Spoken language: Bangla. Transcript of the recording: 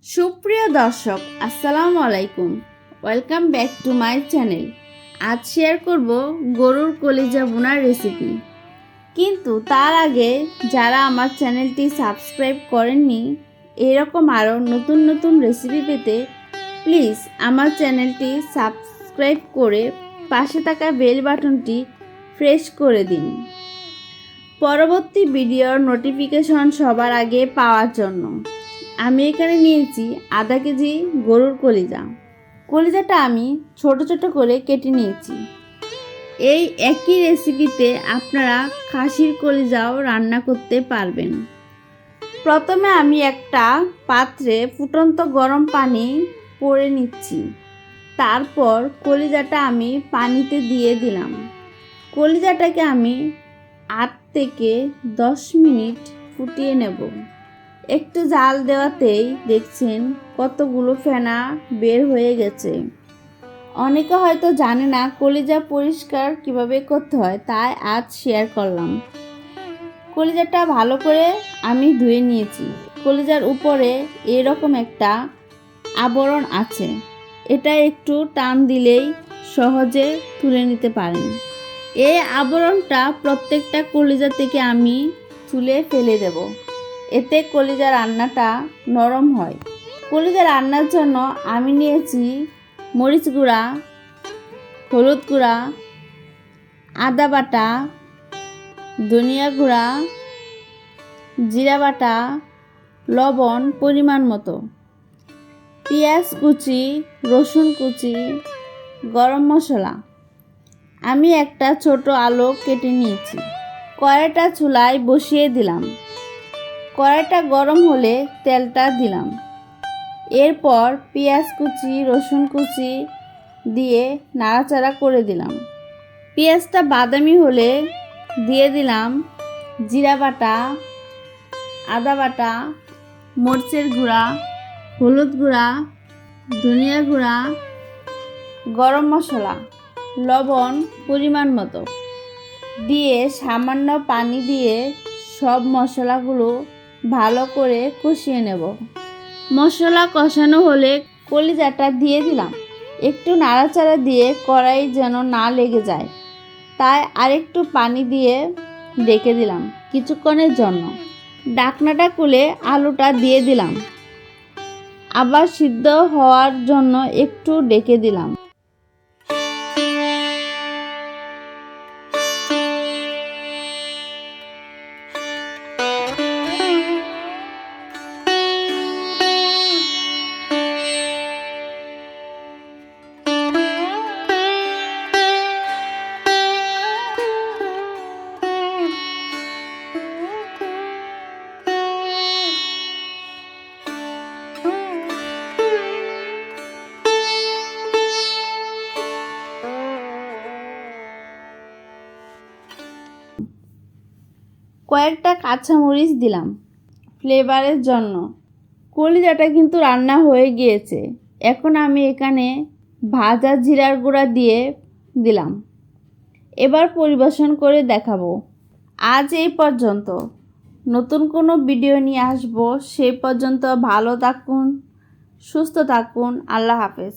সুপ্রিয় দর্শক, আসসালামু আলাইকুম। Welcome back to my channel. আজ শেয়ার করব গরুর কলিজা ভুনার রেসিপি। কিন্তু তার আগে যারা আমার চ্যানেলটি সাবস্ক্রাইব করেননি, এরকম আরও নতুন নতুন রেসিপি পেতে প্লিজ আমার চ্যানেলটি সাবস্ক্রাইব করে পাশে থাকা বেল বাটনটি প্রেস করে দিন পরবর্তী ভিডিওর নোটিফিকেশন সবার আগে পাওয়ার জন্য। আমি এখানে নিয়েছি আধা কেজি গরুর কলিজাটা আমি ছোট ছোট করে কেটে নিয়েছি। এই একই রেসিপিতে আপনারা খাসির কলিজাও রান্না করতে পারবেন। প্রথমে আমি একটা পাত্রে ফুটন্ত গরম পানি করে নিচ্ছি। তারপর কলিজাটা আমি পানিতে দিয়ে দিলাম। কলিজাটাকে আমি 8 থেকে 10 মিনিট ফুটিয়ে নেব। একটু জাল দেওয়াতেই দেখছেন কতগুলো ফেনা বের হয়ে গেছে। অনেকে হয়তো জানে না কলিজা পরিষ্কার কিভাবে করতে হয়, তাই আজ শেয়ার করলাম। কলিজাটা ভালো করে আমি ধুয়ে নিয়েছি। কলিজার উপরে এরকম একটা আবরণ আছে, এটা একটু টান দিলেই সহজে তুলে নিতে পারেন। এই আবরণটা প্রত্যেকটা কলিজা থেকে আমি তুলে ফেলে দেব, এতে কলিজা রান্নাটা নরম হয়। কলিজা রান্নার জন্য আমি নিয়েছি মরিচ গুঁড়া, হলুদ গুঁড়া, আদা বাটা, ধনিয়া গুঁড়া, জিরা বাটা, লবণ পরিমাণ মতো, পেঁয়াজ কুচি, রসুন কুচি, গরম মশলা। আমি একটা ছোট আলু কেটে নিয়েছি। কড়াইটা চুলায় বসিয়ে দিলাম। কড়াইটা গরম হলে তেলটা দিলাম। এরপর পেঁয়াজ কুচি, রসুন কুচি দিয়ে নাড়াচাড়া করে দিলাম। পেঁয়াজটা বাদামি হলে দিয়ে দিলাম জিরা বাটা, আদা বাটা, মরিচের গুঁড়া, হলুদ গুঁড়া, ধনিয়া গুঁড়া, গরম মশলা, লবণ পরিমাণ মতো দিয়ে সামান্য পানি দিয়ে সব মশলাগুলো ভালো করে কষিয়ে নেব। মশলা কষানো হলে কলিজাটা দিয়ে দিলাম। একটু নাড়াচাড়া দিয়ে কড়াই যেন না লেগে যায়, তাই আরেকটু পানি দিয়ে ঢেকে দিলাম কিছুক্ষণের জন্য। ঢাকনাটা খুলে আলুটা দিয়ে দিলাম। আবার সিদ্ধ হওয়ার জন্য একটু ঢেকে দিলাম। কয়েকটা কাঁচামরিচ দিলাম ফ্লেভারের জন্য। কলিজাটা কিন্তু রান্না হয়ে গিয়েছে। এখন আমি এখানে ভাজা জিরার গুঁড়া দিয়ে দিলাম। এবার পরিবেশন করে দেখাবো। আজ এই পর্যন্ত। নতুন কোনো ভিডিও নিয়ে আসবো। সেই পর্যন্ত ভালো থাকুন, সুস্থ থাকুন। আল্লাহ হাফেজ।